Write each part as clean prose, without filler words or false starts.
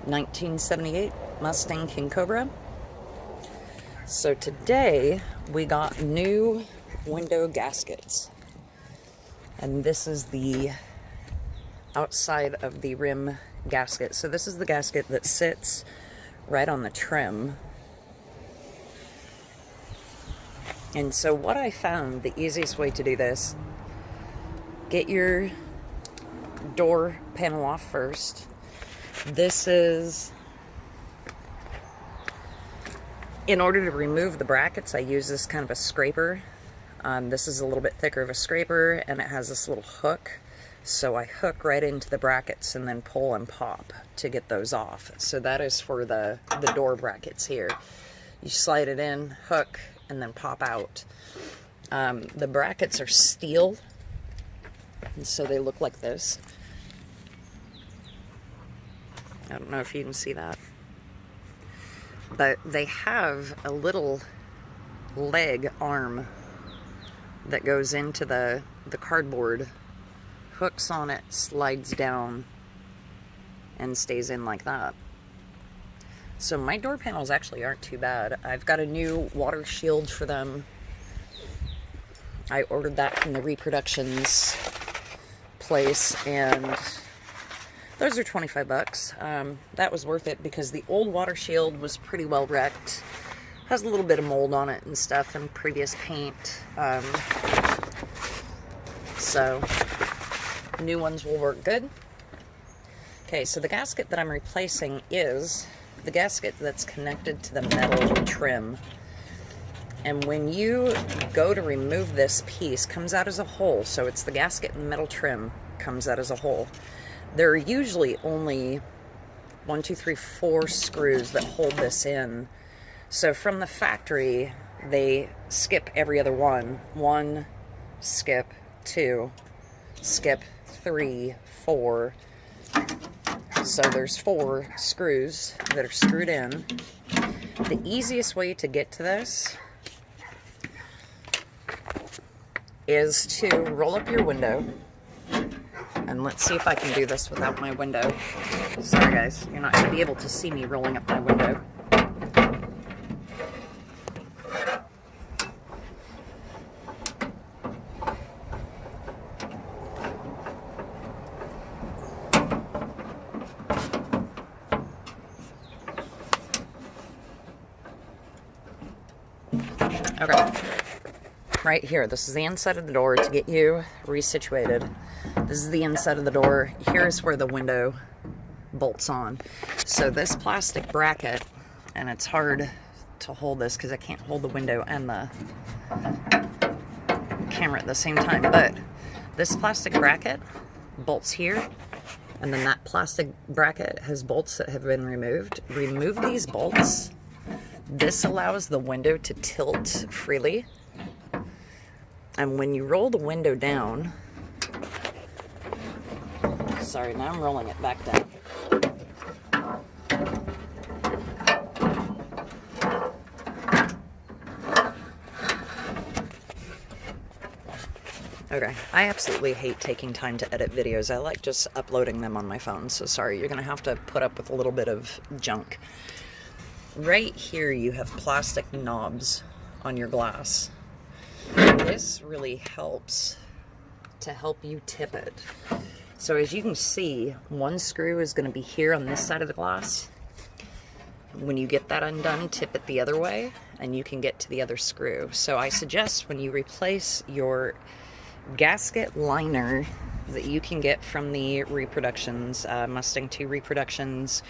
1978 Mustang King Cobra. So today we got new window gaskets, and this is the outside of the rim gasket. So this is the gasket that sits right on the trim. And so what I found, the easiest way to do this, get your door panel off first. This is, in order to remove the brackets, I use this kind of a scraper. This is a little bit thicker of a scraper, and it has this little hook. So I hook right into the brackets and then pull and pop to get those off. So that is for the door brackets here. You slide it in, hook, and then pop out. The brackets are steel, and so they look like this. I don't know if you can see that, but they have a little leg arm that goes into the cardboard, hooks on it, slides down, and stays in like that. So my door panels actually aren't too bad. I've got a new water shield for them. I ordered that from the Reproductions place, and those are 25 bucks. That was worth it because the old water shield was pretty well wrecked. Has a little bit of mold on it and stuff and previous paint. So new ones will work good. Okay, so the gasket that I'm replacing is the gasket that's connected to the metal trim. And when you go to remove this piece, comes out as a whole. So it's the gasket and metal trim comes out as a whole. There are usually only 1, 2, 3, 4 screws that hold this in. So from the factory, they skip every other one. 1, skip, 2, skip, 3, 4. So there's 4 screws that are screwed in. The easiest way to get to this is to roll up your window. And let's see if I can do this without my window. Sorry guys, you're not going to be able to see me rolling up my window. Okay, right here, this is the inside of the door to get you resituated. This is the inside of the door. Here's where the window bolts on. So this plastic bracket, and it's hard to hold this because I can't hold the window and the camera at the same time, but this plastic bracket bolts here, and then that plastic bracket has bolts that have been removed. Remove these bolts. This allows the window to tilt freely. And when you roll the window down, sorry, now I'm rolling it back down. Okay, I absolutely hate taking time to edit videos. I like just uploading them on my phone, so sorry, you're gonna have to put up with a little bit of junk. Right here you have plastic knobs on your glass. This really helps to help you tip it. So as you can see, one screw is going to be here on this side of the glass. When you get that undone, tip it the other way, and you can get to the other screw. So I suggest when you replace your gasket liner that you can get from the Reproductions, Mustang II Reproductions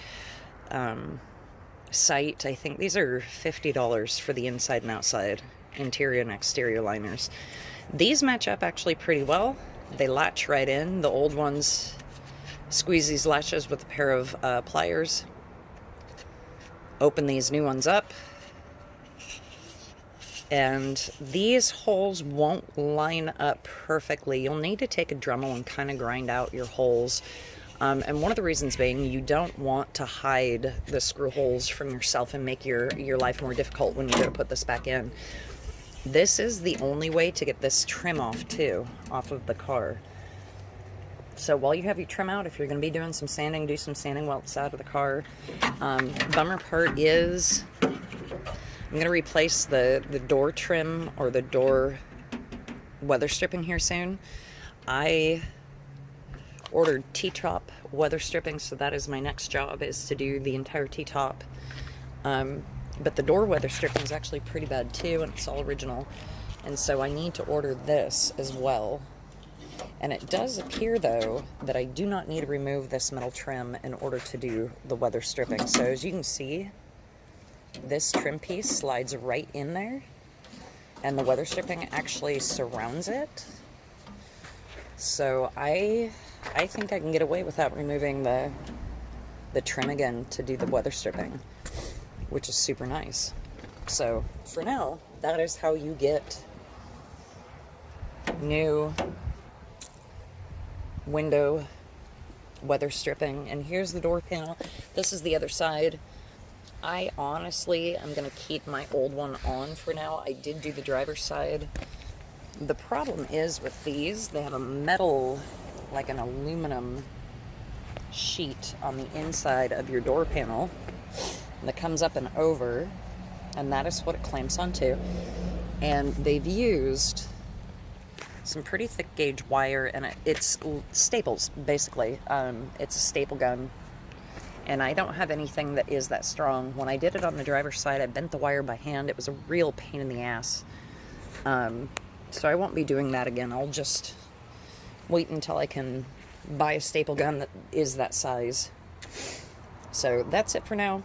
site, I think these are $50 for the inside and outside, interior and exterior liners. These match up actually pretty well. They latch right in. The old ones squeeze these latches with a pair of pliers. Open these new ones up. And these holes won't line up perfectly. You'll need to take a Dremel and kind of grind out your holes. And one of the reasons being, you don't want to hide the screw holes from yourself and make your life more difficult when you go to put this back in. This is the only way to get this trim off too, off of the car. So while you have your trim out, if you're going to be doing some sanding, do some sanding while it's out of the car. Bummer part is I'm going to replace the door trim or the door weather stripping here soon. I ordered T-top weather stripping, so that is my next job, is to do the entire T-top. But the door weather stripping is actually pretty bad too, and it's all original. And so I need to order this as well. And it does appear, though, that I do not need to remove this metal trim in order to do the weather stripping. So as you can see, this trim piece slides right in there, and the weather stripping actually surrounds it. So I think I can get away without removing the trim again to do the weather stripping, which is super nice. So for now, that is how you get new window weather stripping. And here's the door panel. This is the other side. I honestly am going to keep my old one on for now. I did do the driver's side. The problem is with these, they have a metal, like an aluminum sheet on the inside of your door panel that comes up and over, and that is what it clamps onto. And they've used some pretty thick gauge wire, and it's staples, basically. It's a staple gun, and I don't have anything that is that strong. When I did it on the driver's side, I bent the wire by hand. It was a real pain in the ass. So I won't be doing that again. I'll just wait until I can buy a staple gun that is that size. So that's it for now.